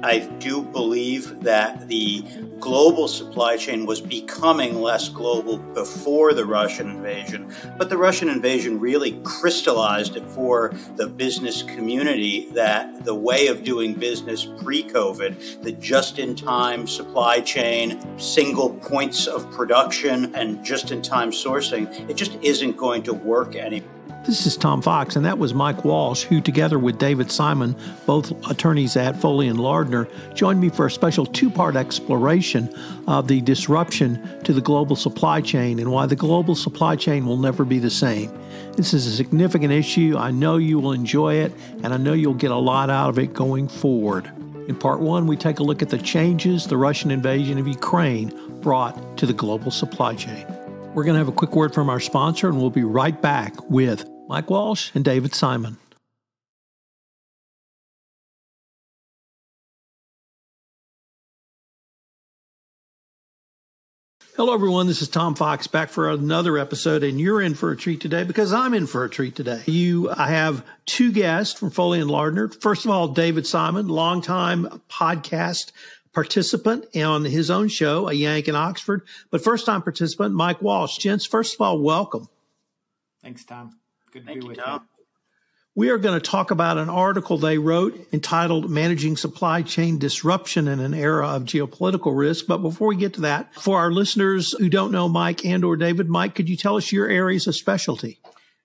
I do believe that the global supply chain was becoming less global before the Russian invasion, but the Russian invasion really crystallized it for the business community that the way of doing business pre-COVID, the just-in-time supply chain, single points of production, and just-in-time sourcing, it just isn't going to work anymore. This is Tom Fox, and that was Mike Walsh, who together with David Simon, both attorneys at Foley Lardner, joined me for a special two-part exploration of the disruption to the global supply chain and why the global supply chain will never be the same. This is a significant issue. I know you will enjoy it, and I know you'll get a lot out of it going forward. In part one, we take a look at the changes the Russian invasion of Ukraine brought to the global supply chain. We're going to have a quick word from our sponsor, and we'll be right back with Mike Walsh and David Simon. Hello, everyone. This is Tom Fox back for another episode, and you're in for a treat today because I'm in for a treat today. I have two guests from Foley Lardner. First of all, David Simon, longtime podcast participant on his own show, A Yank in Oxford, but first-time participant, Mike Walsh. Gents, first of all, welcome. Thanks, Tom. Good to Thank be you, with Tom. you. We are going to talk about an article they wrote entitled Managing Supply Chain Disruption in an Era of Geopolitical Risk. But before we get to that, for our listeners who don't know Mike and or David, Mike, could you tell us your areas of specialty?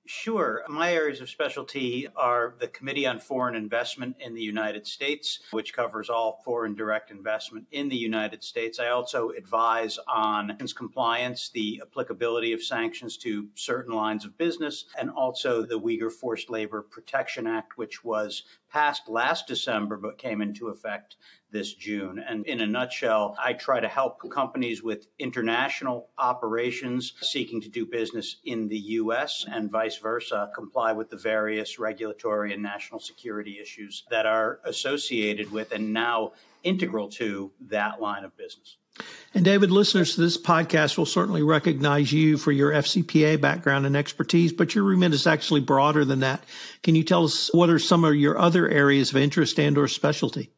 Sure. My areas of specialty are the Committee on Foreign Investment in the United States, which covers all foreign direct investment in the United States. I also advise on sanctions compliance, the applicability of sanctions to certain lines of business, and also the Uyghur Forced Labor Protection Act, which was passed last December but came into effect this June. And in a nutshell, I try to help companies with international operations seeking to do business in the U.S. and vice versa comply with the various regulatory and national security issues that are associated with and now integral to that line of business. And David, listeners to this podcast will certainly recognize you for your FCPA background and expertise, but your remit is actually broader than that. Can you tell us what are some of your other areas of interest and or specialty?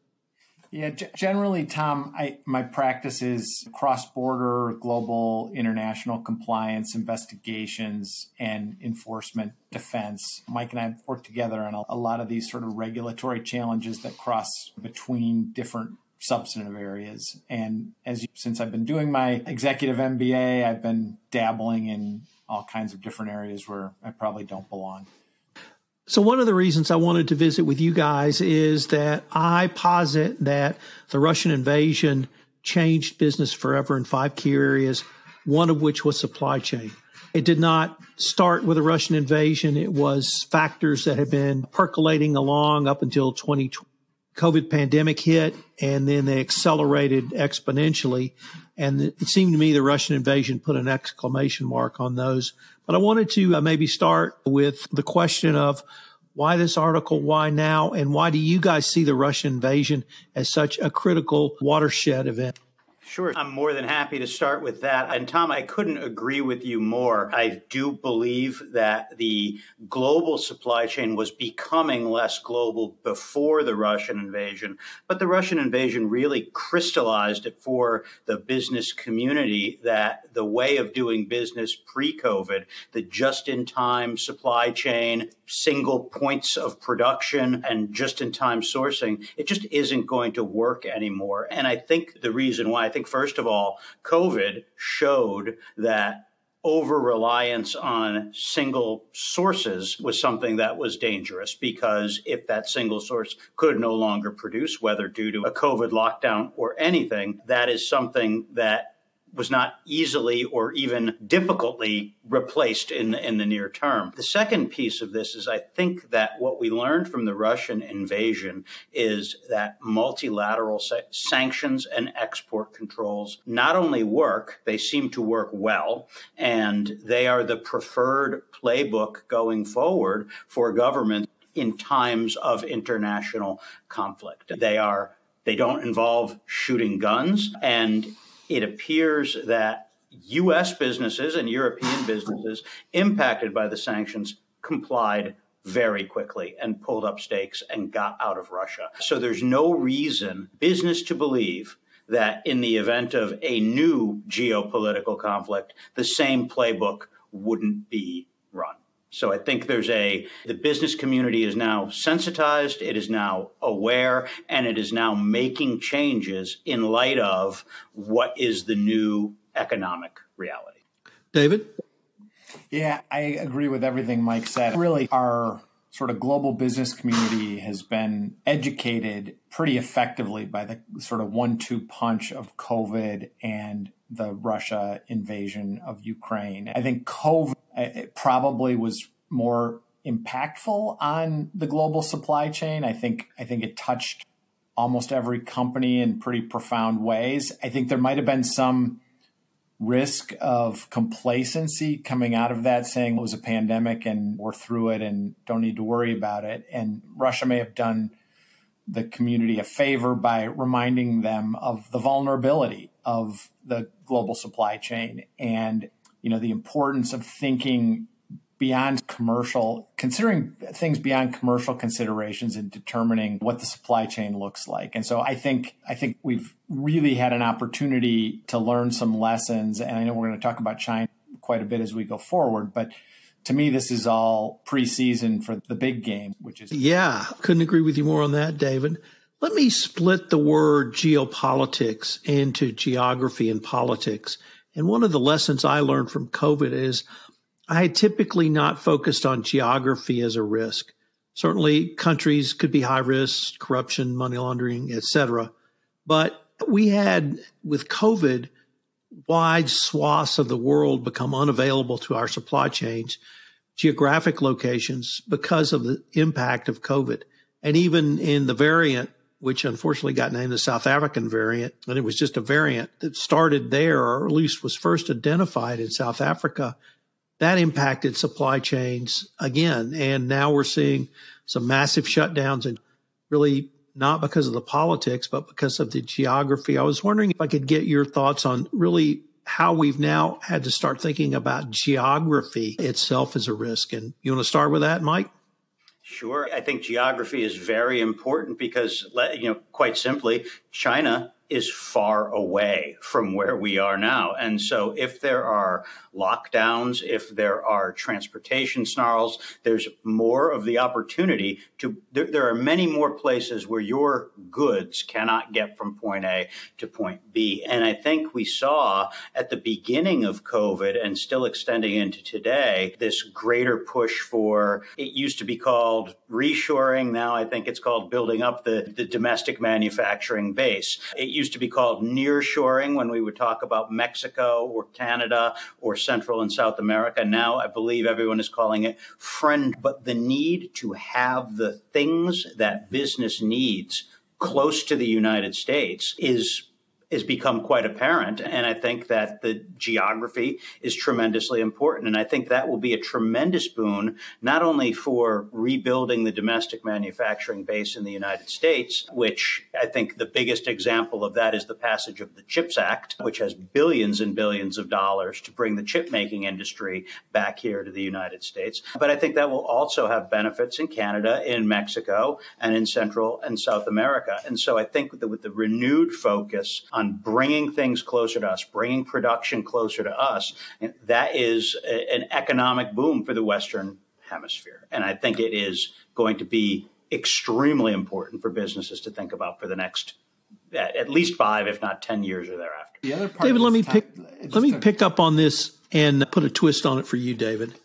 Yeah, generally, Tom, my practice is cross-border, global, international compliance, investigations, and enforcement defense. Mike and I have worked together on a lot of these sort of regulatory challenges that cross between different substantive areas. And since I've been doing my executive MBA, I've been dabbling in all kinds of different areas where I probably don't belong. So one of the reasons I wanted to visit with you guys is that I posit that the Russian invasion changed business forever in 5 key areas, one of which was supply chain. It did not start with a Russian invasion. It was factors that had been percolating along up until 2020. COVID pandemic hit, and then they accelerated exponentially. And it seemed to me the Russian invasion put an exclamation mark on those. But I wanted to maybe start with the question of why this article, why now, and why do you guys see the Russian invasion as such a critical watershed event? Sure. I'm more than happy to start with that. And Tom, I couldn't agree with you more. I do believe that the global supply chain was becoming less global before the Russian invasion, but the Russian invasion really crystallized it for the business community that the way of doing business pre-COVID, the just-in-time supply chain, single points of production, and just-in-time sourcing, it just isn't going to work anymore. And I think the reason why, first of all, COVID showed that over-reliance on single sources was something that was dangerous, because if that single source could no longer produce, whether due to a COVID lockdown or anything, that is something that was not easily or even difficultly replaced in the near term. The second piece of this is I think that what we learned from the Russian invasion is that multilateral sanctions and export controls not only work, they seem to work well, and they are the preferred playbook going forward for governments in times of international conflict. They don't involve shooting guns, and it appears that U.S. businesses and European businesses impacted by the sanctions complied very quickly and pulled up stakes and got out of Russia. So there's no reason business to believe that in the event of a new geopolitical conflict, the same playbook wouldn't be run. So I think the business community is now sensitized, it is now aware, and it is now making changes in light of what is the new economic reality. David? Yeah, I agree with everything Mike said. Really, our sort of global business community has been educated pretty effectively by the sort of 1-2 punch of COVID and the Russia invasion of Ukraine. I think COVID probably was more impactful on the global supply chain. I think it touched almost every company in pretty profound ways. I think there might have been some risk of complacency coming out of that, saying it was a pandemic and we're through it and don't need to worry about it. And Russia may have done the community a favor by reminding them of the vulnerability of the global supply chain and, the importance of thinking beyond considering things beyond commercial considerations and determining what the supply chain looks like. And so I think we've really had an opportunity to learn some lessons. And I know we're going to talk about China quite a bit as we go forward, but to me, this is all preseason for the big game, which is. Yeah, couldn't agree with you more on that, David. Let me split the word geopolitics into geography and politics. And one of the lessons I learned from COVID is I had typically not focused on geography as a risk. Certainly countries could be high risk, corruption, money laundering, et cetera. But we had, with COVID, wide swaths of the world become unavailable to our supply chains, geographic locations, because of the impact of COVID. And even in the variant, which unfortunately got named the South African variant, and it was just a variant that started there, or at least was first identified in South Africa, that impacted supply chains again. And now we're seeing some massive shutdowns, and really not because of the politics, but because of the geography. I was wondering if I could get your thoughts on really how we've now had to start thinking about geography itself as a risk. And you want to start with that, Mike? Sure. I think geography is very important because, quite simply, China is far away from where we are now. And so if there are lockdowns, if there are transportation snarls, there's more of the opportunity there are many more places where your goods cannot get from point A to point B. And I think we saw at the beginning of COVID and still extending into today, this greater push for, it used to be called reshoring. Now I think it's called building up the domestic manufacturing base. It used to be called nearshoring when we would talk about Mexico or Canada or Central and South America. Now I believe everyone is calling it friend. But the need to have the things that business needs close to the United States is become quite apparent. And I think that the geography is tremendously important. And I think that will be a tremendous boon, not only for rebuilding the domestic manufacturing base in the United States, which I think the biggest example of that is the passage of the CHIPS Act, which has billions and billions of dollars to bring the chip making industry back here to the United States. But I think that will also have benefits in Canada, in Mexico, and in Central and South America. And so I think that with the renewed focus on bringing things closer to us, bringing production closer to us, that is an economic boom for the Western Hemisphere. And I think it is going to be extremely important for businesses to think about for the next at least 5, if not 10 years or thereafter. The other part David, let me pick up on this and put a twist on it for you, David.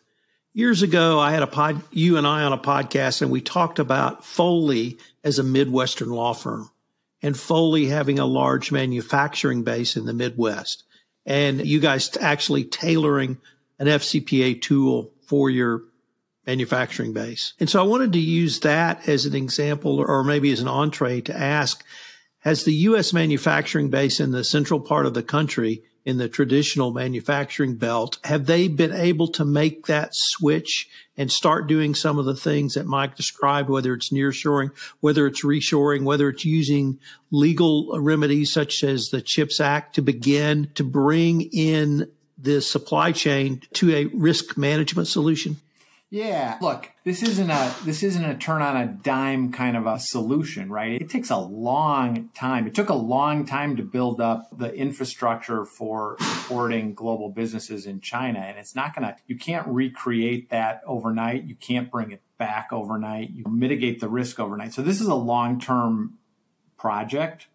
Years ago, I had you and I on a podcast, and we talked about Foley as a Midwestern law firm, and Foley having a large manufacturing base in the Midwest, and you guys actually tailoring an FCPA tool for your manufacturing base. And so I wanted to use that as an example, or maybe as an entree, to ask, has the U.S. manufacturing base in the central part of the country, in the traditional manufacturing belt, have they been able to make that switch and start doing some of the things that Mike described, whether it's nearshoring, whether it's reshoring, whether it's using legal remedies such as the CHIPS Act to begin to bring in the supply chain to a risk management solution? Yeah, look, this isn't a turn on a dime kind of a solution, right? It takes a long time. It took a long time to build up the infrastructure for supporting global businesses in China, and you can't recreate that overnight. You can't bring it back overnight. You mitigate the risk overnight. So this is a long-term project.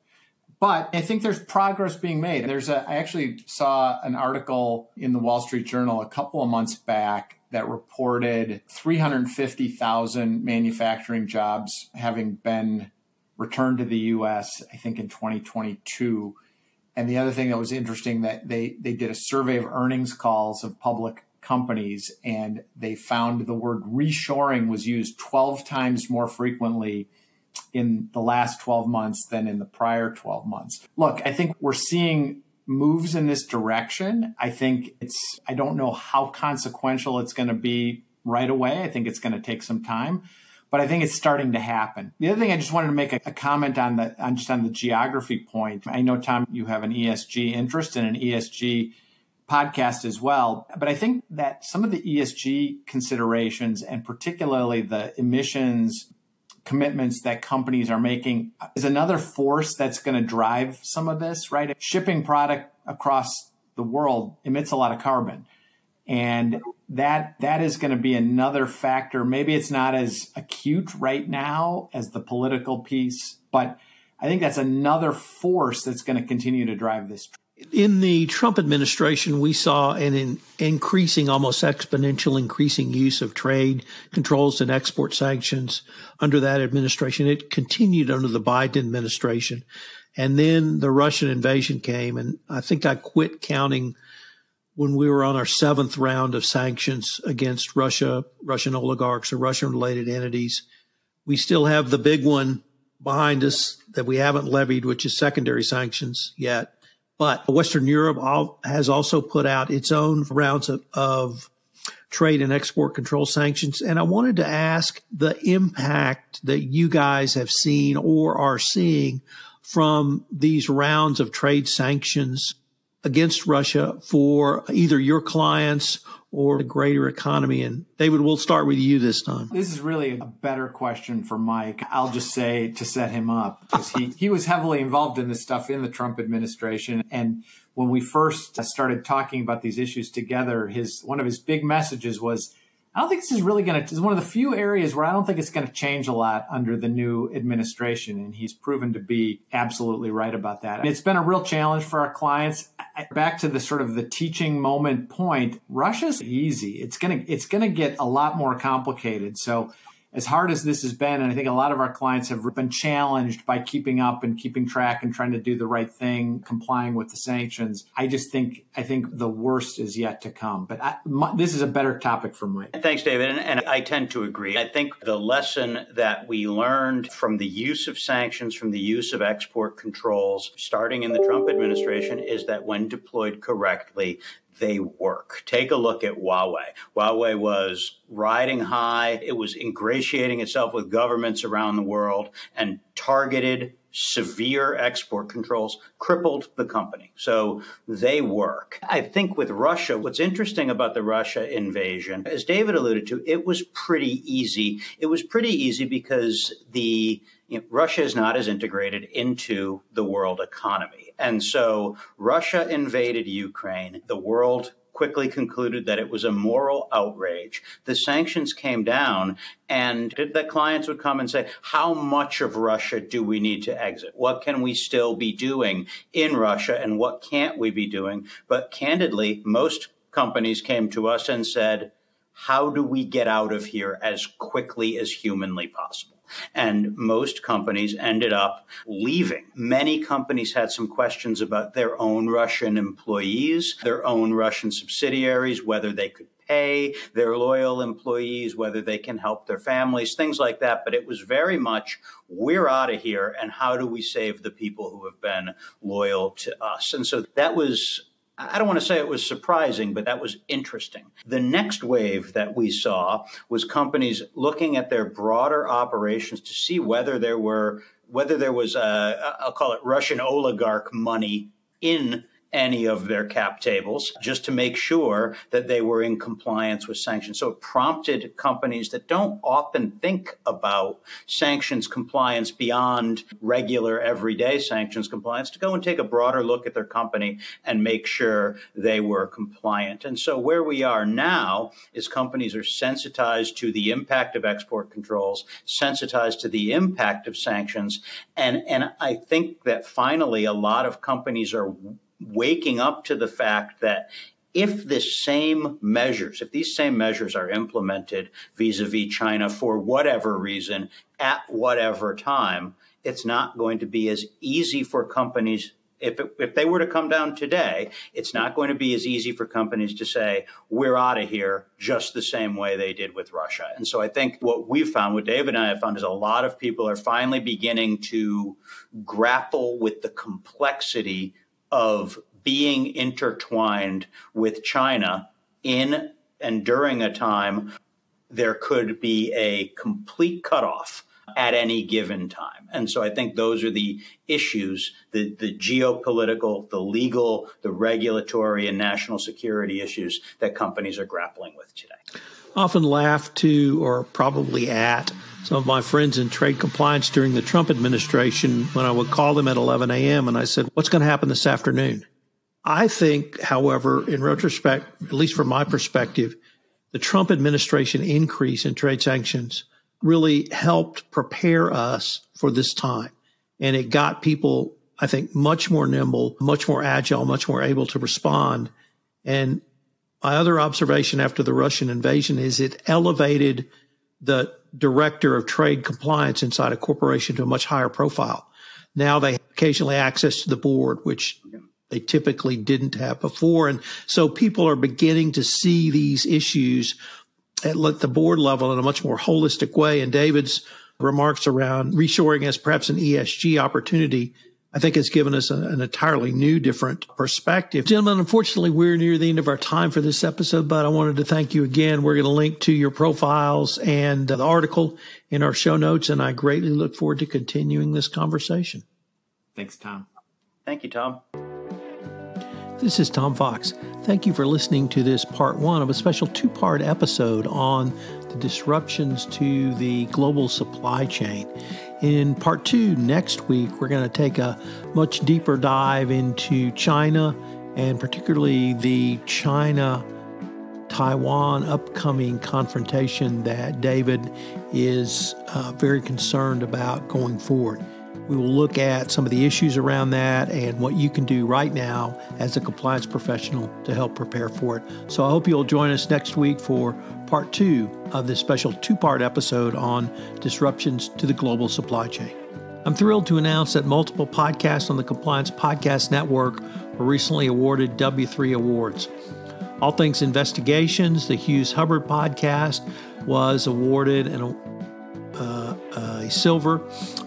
But I think there's progress being made. I actually saw an article in the Wall Street Journal a couple of months back that reported 350,000 manufacturing jobs having been returned to the U.S., I think in 2022. And the other thing that was interesting, that they did a survey of earnings calls of public companies, and they found the word reshoring was used 12 times more frequently in the last 12 months than in the prior 12 months. Look, I think we're seeing moves in this direction. I don't know how consequential it's going to be right away. I think it's going to take some time, but I think it's starting to happen. The other thing I just wanted to make a comment on the geography point. I know, Tom, you have an ESG interest and an ESG podcast as well, but I think that some of the ESG considerations, and particularly the emissions commitments that companies are making, is another force that's going to drive some of this, right? Shipping product across the world emits a lot of carbon. And that is going to be another factor. Maybe it's not as acute right now as the political piece, but I think that's another force that's going to continue to drive this. In the Trump administration, we saw an increasing, almost exponential increasing use of trade controls and export sanctions under that administration. It continued under the Biden administration. And then the Russian invasion came, and I think I quit counting when we were on our 7th round of sanctions against Russia, Russian oligarchs or Russian-related entities. We still have the big one behind us that we haven't levied, which is secondary sanctions yet. But Western Europe has also put out its own rounds of trade and export control sanctions. And I wanted to ask the impact that you guys have seen or are seeing from these rounds of trade sanctions against Russia for either your clients or the greater economy. And David, we'll start with you this time. This is really a better question for Mike. I'll just say, to set him up, because he was heavily involved in this stuff in the Trump administration. And when we first started talking about these issues together, one of his big messages was, I don't think this is really it's one of the few areas where I don't think it's going to change a lot under the new administration. And he's proven to be absolutely right about that. And it's been a real challenge for our clients. Back to the sort of the teaching moment point, Russia's easy. It's going to get a lot more complicated. So as hard as this has been, and I think a lot of our clients have been challenged by keeping up and keeping track and trying to do the right thing, complying with the sanctions. I think the worst is yet to come. But this is a better topic for Mike. Thanks, David. And I tend to agree. I think the lesson that we learned from the use of sanctions, from the use of export controls, starting in the Trump administration, is that when deployed correctly, they work. Take a look at Huawei. Huawei was riding high. It was ingratiating itself with governments around the world, and targeted severe export controls crippled the company. So they work. I think with Russia, what's interesting about the Russia invasion, as David alluded to, it was pretty easy. It was pretty easy because Russia is not as integrated into the world economy. And so Russia invaded Ukraine. The world quickly concluded that it was a moral outrage. The sanctions came down, and the clients would come and say, how much of Russia do we need to exit? What can we still be doing in Russia, and what can't we be doing? But candidly, most companies came to us and said, how do we get out of here as quickly as humanly possible? And most companies ended up leaving. Many companies had some questions about their own Russian employees, their own Russian subsidiaries, whether they could pay their loyal employees, whether they can help their families, things like that. But it was very much, we're out of here, and how do we save the people who have been loyal to us? And so that was, I don't want to say it was surprising, but that was interesting. The next wave that we saw was companies looking at their broader operations to see whether there was I'll call it Russian oligarch money in any of their cap tables just to make sure that they were in compliance with sanctions. So it prompted companies that don't often think about sanctions compliance beyond regular everyday sanctions compliance to go and take a broader look at their company and make sure they were compliant. And so where we are now is companies are sensitized to the impact of export controls, sensitized to the impact of sanctions. And I think that finally a lot of companies are waking up to the fact that if these same measures are implemented vis-a-vis China for whatever reason, at whatever time, it's not going to be as easy for companies. If they were to come down today, it's not going to be as easy for companies to say, we're out of here just the same way they did with Russia. And so I think what we've found, what David and I have found, is a lot of people are finally beginning to grapple with the complexity of being intertwined with China in and during a time there could be a complete cutoff at any given time. And so I think those are the issues, the geopolitical, the legal, the regulatory, and national security issues that companies are grappling with today. I often laugh to, or probably at, some of my friends in trade compliance during the Trump administration when I would call them at 11 a.m. and I said, what's going to happen this afternoon? I think, however, in retrospect, at least from my perspective, the Trump administration increase in trade sanctions really helped prepare us for this time. And it got people, I think, much more nimble, much more agile, much more able to respond. And my other observation after the Russian invasion is it elevated the director of trade compliance inside a corporation to a much higher profile. Now they occasionally access to the board, which they typically didn't have before. And so people are beginning to see these issues at the board level in a much more holistic way. And David's remarks around reshoring as perhaps an ESG opportunity, I think has given us an entirely new, different perspective. Gentlemen, unfortunately, we're near the end of our time for this episode, but I wanted to thank you again. We're going to link to your profiles and the article in our show notes, and I greatly look forward to continuing this conversation. Thanks, Tom. Thank you, Tom. This is Tom Fox. Thank you for listening to this part one of a special two-part episode on the disruptions to the global supply chain. In part two, next week, we're going to take a much deeper dive into China and particularly the China-Taiwan upcoming confrontation that David is very concerned about going forward. We will look at some of the issues around that and what you can do right now as a compliance professional to help prepare for it. So I hope you'll join us next week for part two of this special two-part episode on disruptions to the global supply chain. I'm thrilled to announce that multiple podcasts on the Compliance Podcast Network were recently awarded W3 awards. All Things Investigations, the Hughes Hubbard podcast, was awarded a silver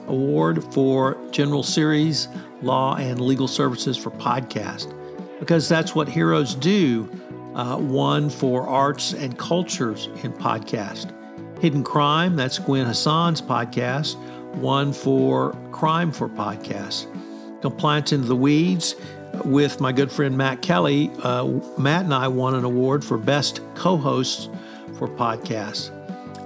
award for General Series Law and Legal Services for Podcast, because that's what heroes do. One for Arts and Cultures in Podcast. Hidden Crime, that's Gwen Hassan's podcast, one for Crime for Podcast. Compliance into the Weeds with my good friend Matt Kelly. Matt and I won an award for Best Co-Hosts for Podcasts.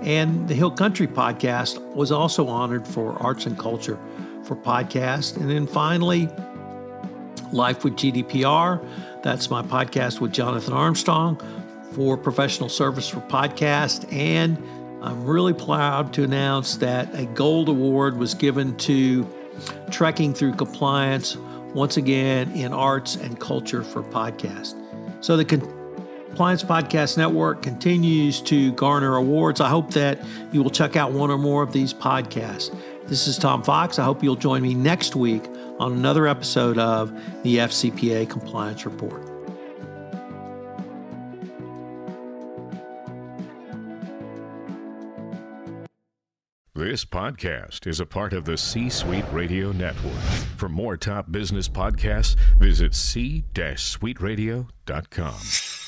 And the Hill Country podcast was also honored for Arts and Culture for Podcast. And then finally, Life with GDPR. That's my podcast with Jonathan Armstrong for Professional Service for Podcast. And I'm really proud to announce that a gold award was given to Trekking Through Compliance, once again in Arts and Culture for Podcast. So the Compliance Podcast Network continues to garner awards. I hope that you will check out one or more of these podcasts. This is Tom Fox. I hope you'll join me next week on another episode of the FCPA Compliance Report. This podcast is a part of the C-Suite Radio Network. For more top business podcasts, visit c-suiteradio.com.